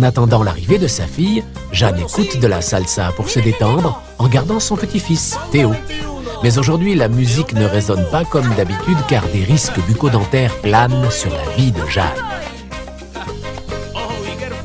En attendant l'arrivée de sa fille, Jeanne écoute de la salsa pour se détendre en gardant son petit-fils, Théo. Mais aujourd'hui, la musique ne résonne pas comme d'habitude car des risques bucco-dentaires planent sur la vie de Jeanne.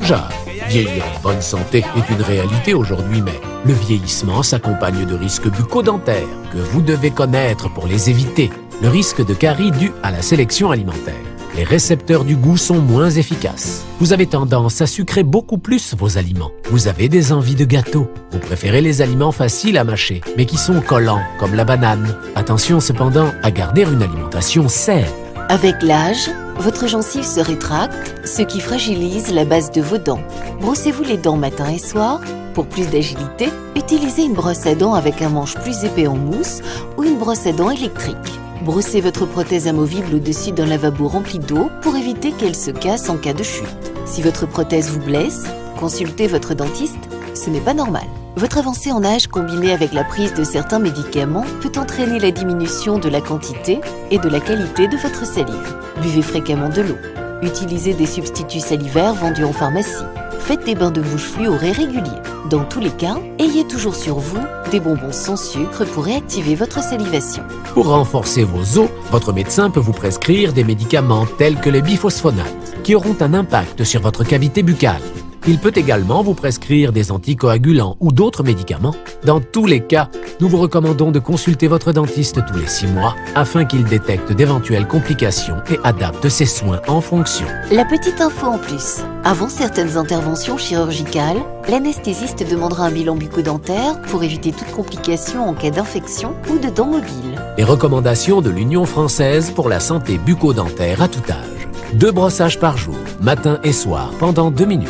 Jeanne, vieillir en bonne santé est une réalité aujourd'hui, mais le vieillissement s'accompagne de risques bucco-dentaires que vous devez connaître pour les éviter. Le risque de carie dû à la sélection alimentaire. Les récepteurs du goût sont moins efficaces. Vous avez tendance à sucrer beaucoup plus vos aliments. Vous avez des envies de gâteaux. Vous préférez les aliments faciles à mâcher, mais qui sont collants, comme la banane. Attention cependant à garder une alimentation saine. Avec l'âge, votre gencive se rétracte, ce qui fragilise la base de vos dents. Brossez-vous les dents matin et soir. Pour plus d'agilité, utilisez une brosse à dents avec un manche plus épais en mousse ou une brosse à dents électrique. Brossez votre prothèse amovible au-dessus d'un lavabo rempli d'eau pour éviter qu'elle se casse en cas de chute. Si votre prothèse vous blesse, consultez votre dentiste, ce n'est pas normal. Votre avancée en âge combinée avec la prise de certains médicaments peut entraîner la diminution de la quantité et de la qualité de votre salive. Buvez fréquemment de l'eau. Utilisez des substituts salivaires vendus en pharmacie. Faites des bains de bouche fluorés réguliers. Dans tous les cas, ayez toujours sur vous des bonbons sans sucre pour réactiver votre salivation. Pour renforcer vos os, votre médecin peut vous prescrire des médicaments tels que les biphosphonates, qui auront un impact sur votre cavité buccale. Il peut également vous prescrire des anticoagulants ou d'autres médicaments. Dans tous les cas, nous vous recommandons de consulter votre dentiste tous les 6 mois afin qu'il détecte d'éventuelles complications et adapte ses soins en fonction. La petite info en plus. Avant certaines interventions chirurgicales, l'anesthésiste demandera un bilan bucco-dentaire pour éviter toute complication en cas d'infection ou de dents mobiles. Les recommandations de l'Union française pour la santé bucco-dentaire à tout âge. 2 brossages par jour, matin et soir, pendant 2 minutes.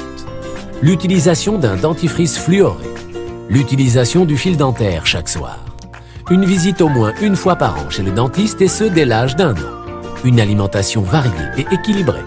L'utilisation d'un dentifrice fluoré. L'utilisation du fil dentaire chaque soir. Une visite au moins 1 fois par an chez le dentiste et ce dès l'âge d'1 an. Une alimentation variée et équilibrée.